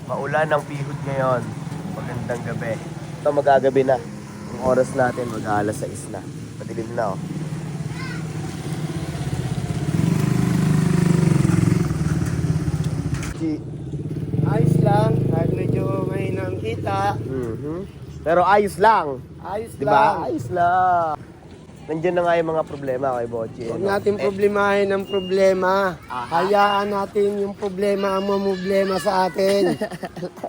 Maulan ang pihod ngayon. Magandang gabi. Ito magagabi na. Ang oras natin mag-aalas 6 na. Madilim na oh. Ayos lang, kahit medyo mahinang kita. Pero ayos lang. Ayos Diba? lang. Ayos lang. Nandiyan na nga yung mga problema kay Bochi. Huwag natin problemahin ang problema. Hayaan natin yung problema ang mamblema sa atin.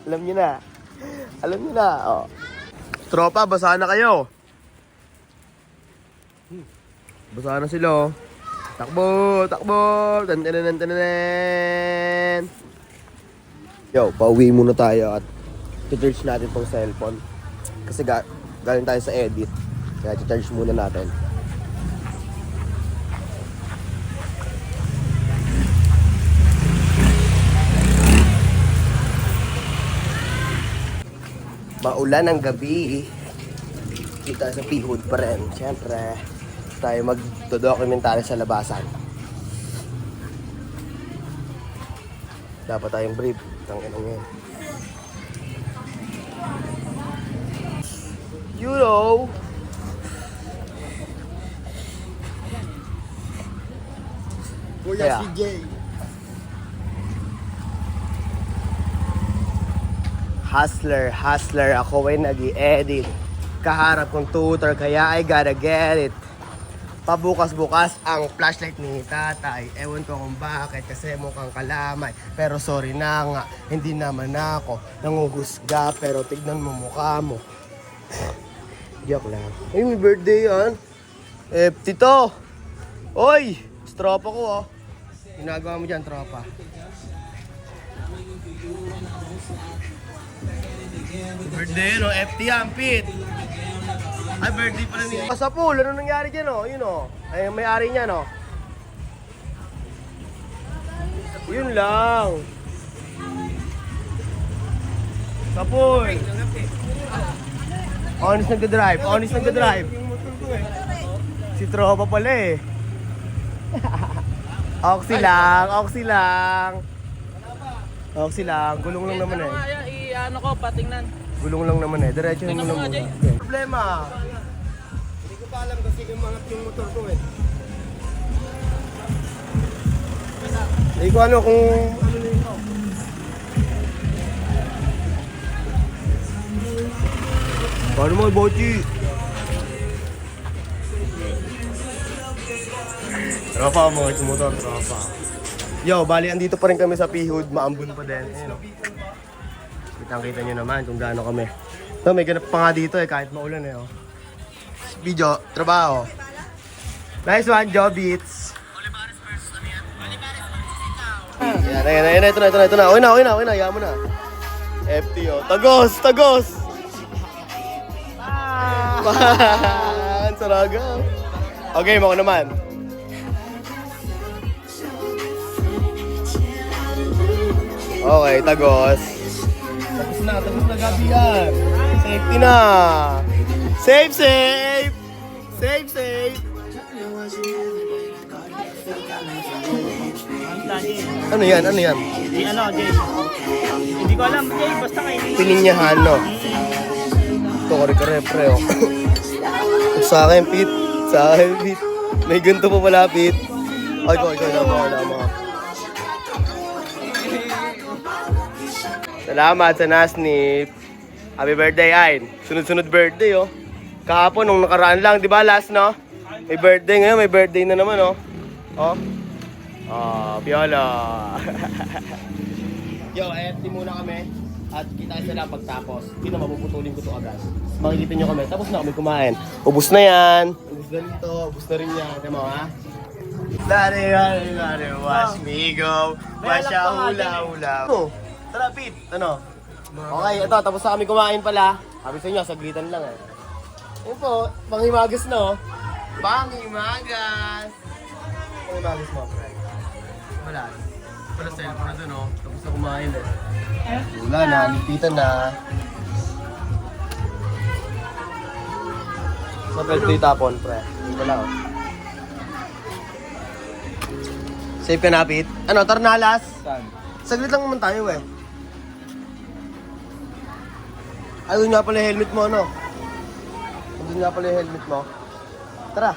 Alam niyo na. Alam niyo na. Oh. Tropa, basahan na kayo. Basahan na sila oh. Takbo, takbo. Tantanan. Yo, pauwi muna tayo at i-charge natin tong cellphone. Kasi galing tayo sa edit. Kaya i-charge muna natin. Maulan ang gabi. Kita sa pihod pa rin. Siyempre, tayo magdodokumentary sa labasan. Dapat tayong brief. Ang inong yan. You know. Kuya CJ. Hustler. Ako ay nag-i-edit. Kaharap kong tutor, kaya I gotta get it. Pabukas-bukas ang flashlight ni tatay. Ewan ko kung bakit, kasi mukhang kalamay. Pero sorry na nga, hindi naman ako nanguhusga, pero tignan mo mukha mo. Joke lang. Ay, may birthday yan. Tito! Oy! Tropa ko oh. Ginagawa mo dyan, tropa. Birthday no, FT yan, Pete. Ay, birthday pala niya. Sa pool, ano nangyari dyan oh? Yun oh. Ay, may-ari niya no. Yun lang. Sa pool. Honest nagda-drive. Si tropa pala eh. Oxy lang. Gulong lang naman eh. Ano ko, patingnan. Gulong lang naman eh. Diretso mo lang muna. Problema. Hindi ko pa alam kasi umangat yung motor ko eh. Hindi ko ano kung ano na ito. Paano mo, Bochi? Tropa mo, ito motor, tropa. Yo, bali, andito pa rin kami sa Pihod, maambun pa din. Ayun, oh. Kitang-kita nyo naman kung gaano kami. So, may ganap pa nga dito eh, kahit maulan eh. Oh. Video, trabaho. Nice one, Joe Beats. Ayan, ito na. Okay na, hayaan mo na. FT, oh. Tagos! Ang saragam. Okay, mo naman. Okay, tagos. Tapos na gabi yan. Safety na. Safe. Ano yan? Jay. Hindi ko alam, Jay. Basta kayo. Pininyahan, no? Ito, kare-kare, pre, oh. Sa akin, Pete. May ganito pa pala, Pete. Ay, ikaw, lama. Salamat sa Nasnip. Happy birthday, Ayn. Sunod-sunod birthday, oh. Kahapon, nung nakaraan lang, di ba, last, no? May birthday ngayon, may birthday na naman, oh. Piola. Yo, FT muna kami. At kita sila pagtapos. Hindi na mapuputulin ko to agad. Makikita nyo kami. Tapos na kami kumain. Ubus na yan. Ubus na rin to. Ubus na rin yan. Tama ha? Lari, watch me go. Watch a hula. Tara, Pete. Ano? Okay, ito. Tapos na kami kumain pala. Sabi sa inyo, saglitan lang eh. Yun po, panghimagas no? Panghimagas mo, pre. Wala. Wala sa cellphone na dun, oh. Tapos na kumain eh. Wala na, lipitan na. Sa birthday tapon, pre. Wala, oh. Safe ka na, Pete. Ano, Tarnalas? Saan? Saglit lang naman tayo, eh. Ayun nga pala yung helmet mo, ano? Ayun nga pala yung helmet mo. Tara.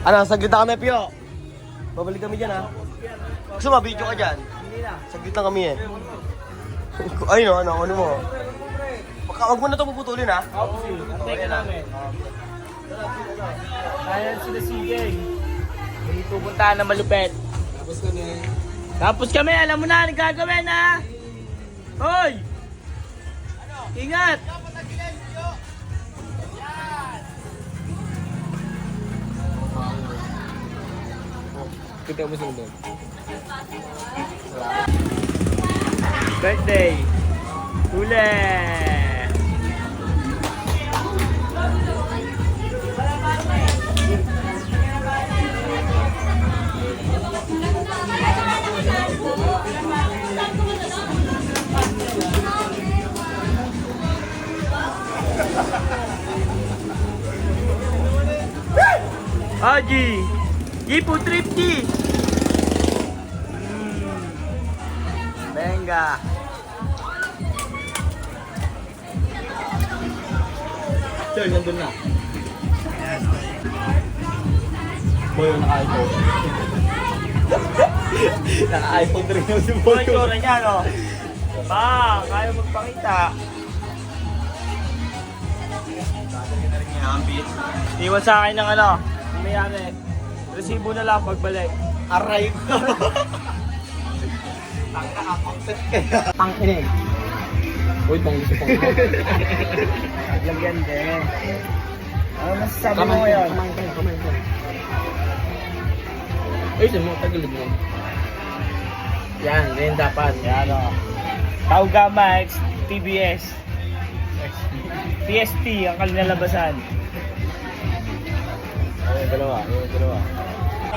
Ano, saglit na kami, Pio. Babalik kami dyan, ha? Gusto mo, video ka dyan? Hindi na. Saglit na kami, eh. Ayun, ano mo? Huwag mo na ito puputulin, ha? Antay ka namin. Ayan sila CJ. May pupuntahan na malupet. Tapos kami, alam mo na, anong gagawin ha? Hoy! Ingat! Kita mo sa doon. Birthday! Huli! Haji! Gipo trip G! Venga! Sir, nandun na. Boy, naka-iPhone. Naka-iPhone rin yung si Boy. Boy, tsura niya, no? Pa, kaya magpakita. Iwan sa akin ng ano, may-ari. Resibo na lang pagbalik. Aray ko. Tangka. Uy, bang gusto pang. Lagyan din. Ano masasabi mo ngayon? Kamay ko. Ay, saan mo? Tagalog mo. Yan, ganyan dapat. Yan o. Tauga Max, TBS. PST, ang kalinalabasan. Ayun, dalawa.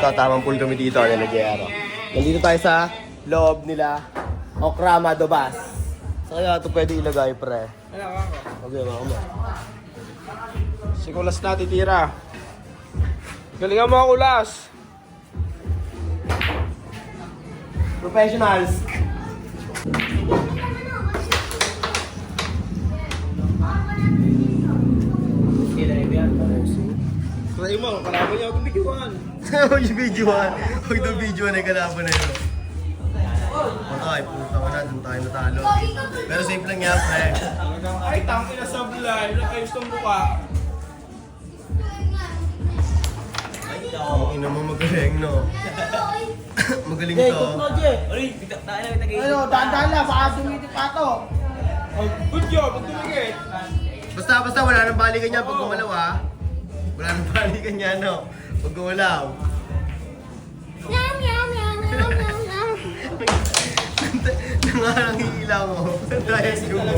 Tatamang pool kami dito na nagyayaro. Nandito tayo sa loob nila. Okrama Dobas. Sa kaya ito pwede ilagay, pre. Okay, mama. Si Kulas na titira. Galingan mo ang Kulas. Professionals. Try mo, kalaban niya ako bigyan. Huwag yung videoan. Huwag yung videoan ay kalaban na yun. Ay, puta ka na, dun tayo natalo. Pero safe lang yan, pre. Ay, tangin na sa live. Ayos ng mukha. Ang ina mo magaling, no? Magaling to. Ano, dahan-dahan lang, baka dumiti pa to. Oh, good job, magdumigit. Basta wala nang balikan yan pag gumalaw, ha? Wala nang balikan yan, no? Pag gumalaw. Nangiilang, oh. Dahil yung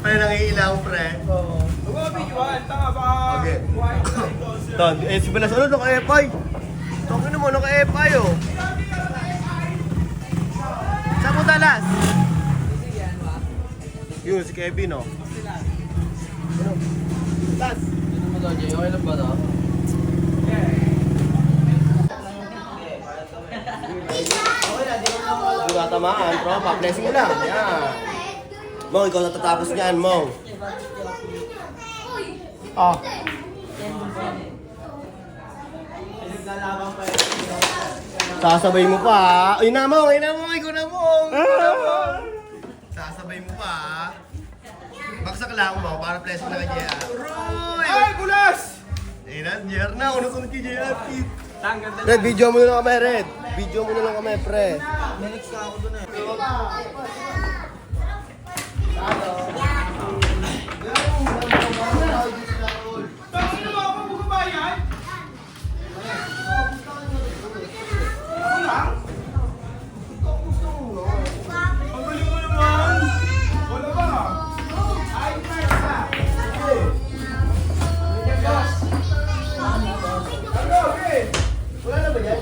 pre, nangiilang, pre. Huwag mo bigyan, tanga ba? Okay. Ton, si Balas, ano, naka-epay? Tangin naman, naka-epay, oh. Saan mo talas? Yun, si Kevin, oh. Tas. Okay lang ba ito? Hindi ka tamaan, tropa. Blessing mo lang. Yan. Mong, ikaw natatapos niyan, Mong. Oh. Sasabay mo pa, ha? Ayun na, Mong. Ayun na, Mong. Ikaw na, Mong. Sasabay mo pa, ha? Baksak lang, Mong. Para blessing na kanya. Roy! Ay, Kulas! Ayun na, Jer na. Unod-unod kay JR, Pete. Tanggal na. Red, video mo na lang kami, Red. Video mo na lang kami, pre. Next ka ako dun eh. Bakit mo ako bumabayan? Ako lang? Ang galing mo naman. Wala ba? Ay, Marsa. Ano, okay? Wala na ba yan?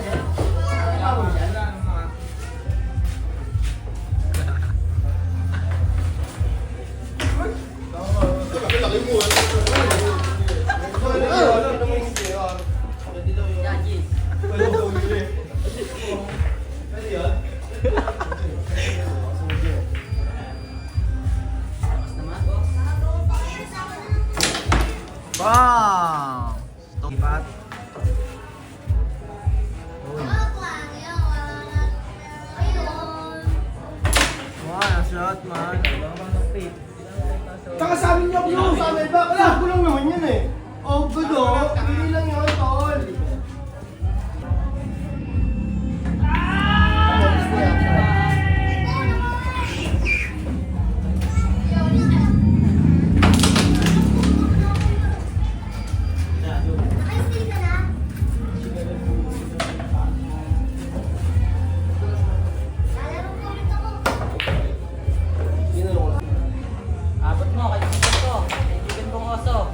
shot, man. Tsaka sabi niyo ako sa amin ba? Wala ko lang naman yun eh. Oh, good oh. Hindi lang yun, tol. Abot mo, kaibigan ko. Kaibigan kong oso.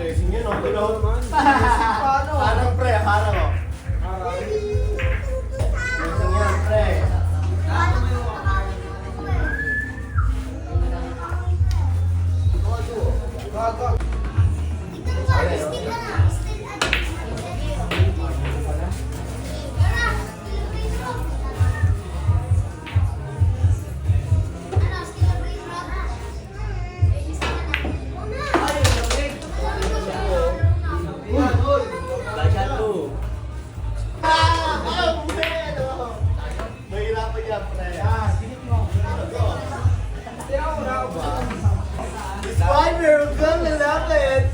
Blessing yun, okay lang. Parang pre, harang oh. Blessing yan, pre. Mahirapan yan, pre. It's fine, we're gonna love it.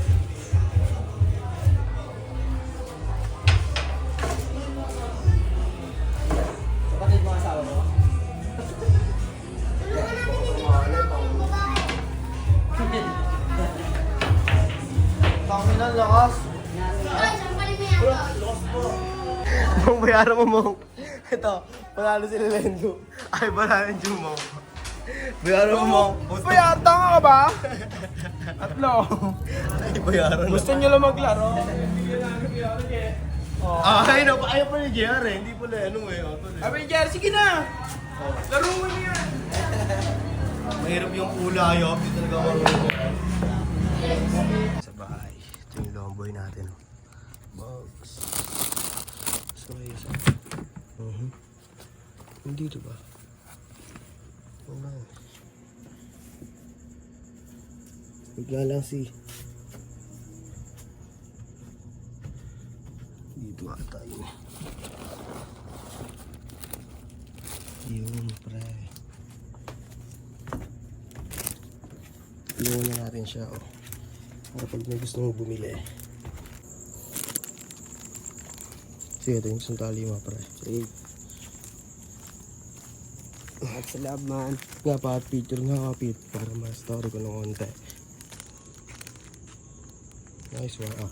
Kapatid mo asawa mo? Tanginan, lakas. Mong bayaran mo, Mong. Ito, panalo sila Lendo. Ay, panalo yung Jumong. Bayaran mo, Mong. Payata ka ba? Tatlo. Ay, bayaran mo. Gusto nyo lang maglaro? Ay, no, ayaw pa ni JR eh. Hindi pala, ano eh. Avenger, sige na! Laro mo na yan! Mahirap yung ulayo. Hindi talaga marunong. Sa bahay. Ito yung lomboy natin. Bugs. Sorry, sorry. Hindi ito ba? Wala. Bigla lang si... Dito ata yun. Yun, pre. Iwan na natin siya, oh. Para pag may gusto mong bumili. Sige, ito yung sundali mo, pre. Sige. At sa lab man. Nga pa, picture nga kapit para ma-story ko ng konti. Nice one, ah.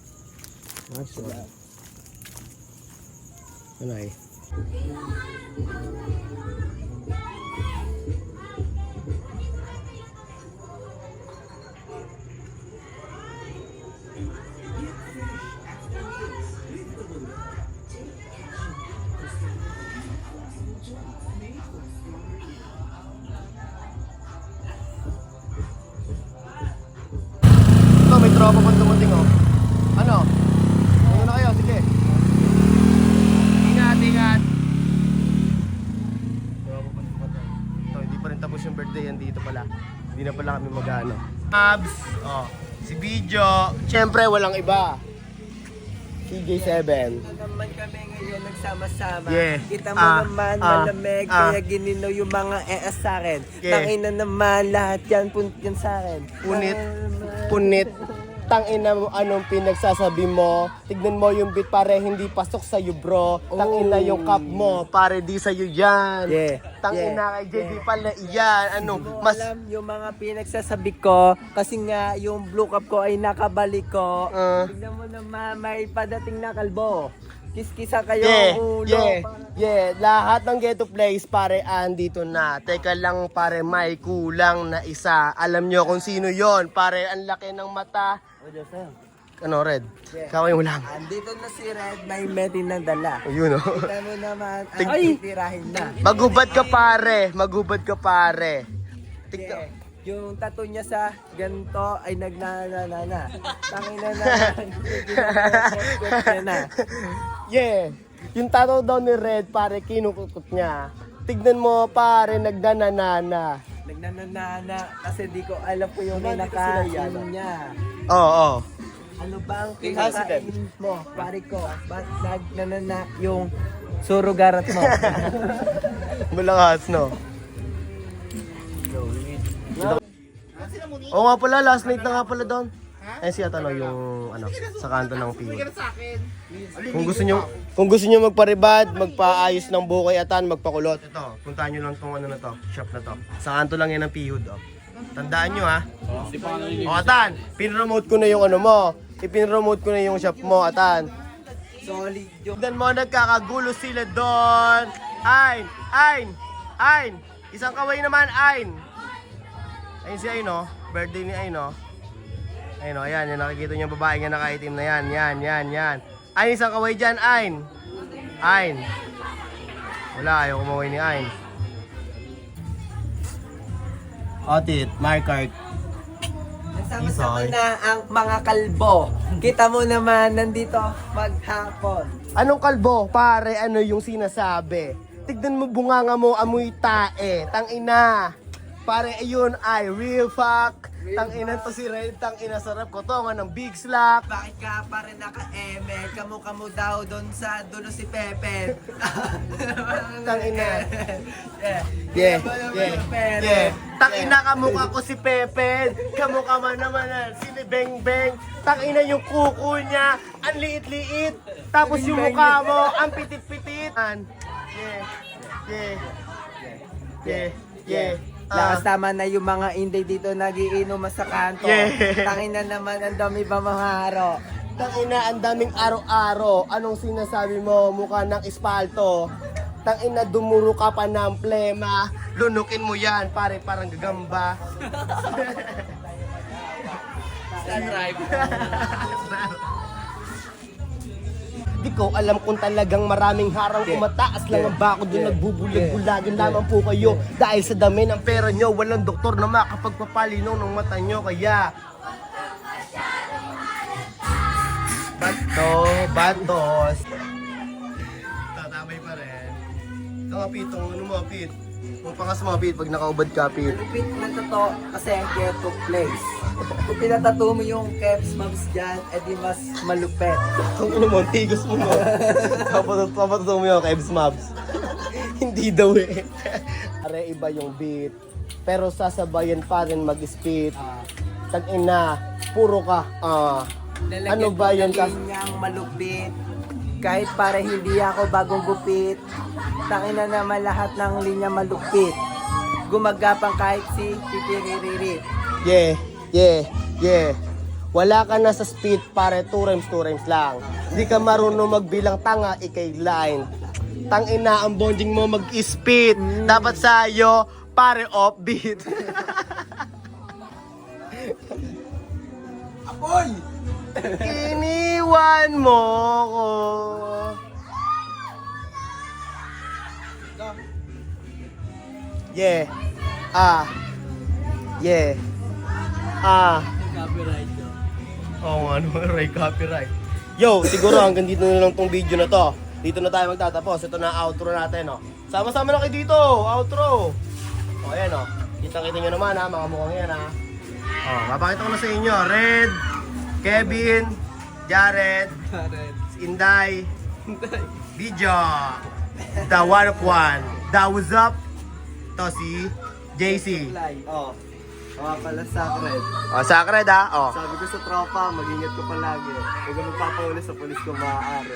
Nice one. Anay. Ito, may tropa pang dumating, oh. Ano? Ano na kayo? Sige. Ingat, ingat. Tropa pang dumating. Ito, hindi pa rin tapos yung birthday yan dito pala. Hindi na pala kami mag-ano. Abs, oh. Si Bijo. Siyempre, walang iba. CJ7. Naman kami ngayon nagsama-sama. Yeah. Kita mo naman malamig kaya gininaw yung mga ES sa akin. Yeah. Tangina naman lahat yan punit yan sa akin. Punit. Tangina mo anong pinagsasabi mo. Tignan mo yung beat pare hindi pasok sa iyo bro. Tangina yung cup mo pare di sa iyo yan. Yeah. Tangina kay JD pala iyan. Ano mas Alam yung mga pinagsasabi ko kasi nga yung blue cup ko ay nakabalik ko. Tignan mo naman may padating na kalbo. Kiskisa kayo ulo. Lahat ng Ghetto Place pare andito na. Teka lang pare may kulang na isa. Alam nyo kung sino yon pare ang laki ng mata. Ano Red? Kaway mo lang. Andito na si Red, may metin na dala. Yun oh. Kita mo naman ang titirahin na. Magubad ka pare. Magubad ka pare. Tignan. yung tattoo niya sa ganito ay nagnanana. Tangina na. Yeah. Yung tattoo daw ni Red, pare, kinukukot niya. Tignan mo, pare, nagdananana. Nagnanana kasi di ko alam po yung kinakain niya. Oo. Ano ba ang kinakain mo, pare ko? Ba't nagnanana yung surugarat mo? Malakas, no? Oo nga pala, last night na nga pala doon. Eh si Atano yung ano, sa kanto ng Piyo. Kung gusto niyo magparibad, magpaayos ng buhok kay Atan, magpakulot. Ito, puntahan niyo lang tong ano na to, shop na to. Sa kanto lang yan ng Piyo, oh. Tandaan niyo ha. O Atan, pinromote ko na yung ano mo. Ipinromote ko na yung shop mo, Atan. Solid yung... Tignan mo, nagkakagulo sila doon. Ayn! Isang kaway naman, Ayn. Ayun si Ayn, oh. Birthday ni Ayn, oh. Ayun, oh, ayan. Yung nakikita niyo yung babae nga nakaitim na yan. Yan. Ayn, isang kaway dyan, Ayn. Wala, ayaw kumaway ni Ayn. Otit, Markart. Sama-sama na ang mga kalbo. Kita mo naman, nandito maghapon. Anong kalbo? Pare, ano yung sinasabi? Tignan mo bunganga mo, amoy tae. Tangina. Pare, ayun ay real fuck. Tangina to si Red. Tangina, sarap ko to. Nga ng big slack. Bakit ka pa rin naka-ML? Kamu daw doon sa dulo si Pepe. Tangina. Yeah. Tangina, kamukha ko si Pepe. Kamukha man naman si Beng Beng. Tangina yung kuko niya. Ang liit-liit. Tapos yung mukha mo, ang pitit-pitit. Yeah. Lakas tama na yung mga inday dito nagiinom sa kanto. Tangin na naman, ang dami ba mga haro? Tangina, ang daming araw-araw. Anong sinasabi mo? Mukha ng espalto. Tangina, dumuro ka pa ng plema. Lunukin mo yan, pare, parang gagamba. Di ko alam kung talagang maraming harang kumataas lang ang bako doon nagbubulag-bulagan lamang po kayo dahil sa dami ng pera nyo walang doktor na makapagpapalinaw ng mata nyo kaya batos tatamay pa rin ito nga Pit, ano mo Pit? Kung pangas mo Pit pag nakaubad ka Pit Lupit na to kasi ang care took place. Kung pinatato mo yung caps moms dyan, edi mas malupet. Kung ano mo, tigos mo mo. Papatuto mo yung Kebs Mabs. Hindi daw eh. Are iba yung beat. Pero sasabayan pa rin mag-spit. Tag-ina, puro ka. Ano ba yan? Linyang malupit. Kahit para hindi ako bagong gupit. Tangina naman lahat ng linya malupit. Gumagapang kahit si Pipiririri. Yeah. Wala ka na sa speed, pare, 2 rhymes lang. Di ka marunong magbilang tanga, ikay line. Tangina, ang bonding mo mag-speed. Dapat sa'yo, pare, offbeat. Apoy! Iniwan mo ko. Yeah. Copyright yun. Oo nga naman, Ray, copyright. Yo, siguro hanggang dito na lang tong video na to. Dito na tayo magtatapos. Ito na outro natin, oh. Sama-sama na kayo dito, outro. O, ayan, oh. Kitang-kita nyo naman, ha, mga mukhang yan, ha. Oh, mapakita ko na sa inyo. Red, Kevin, Jared, Inday, Video, The One of One, The What's Up, to si JC. Oh. Mga pala sacred. Oh, sacred, ha. Oh. Sabi ko sa tropa, mag-ingat ko palagi. Huwag ka magpapauli sa polis kung maaari.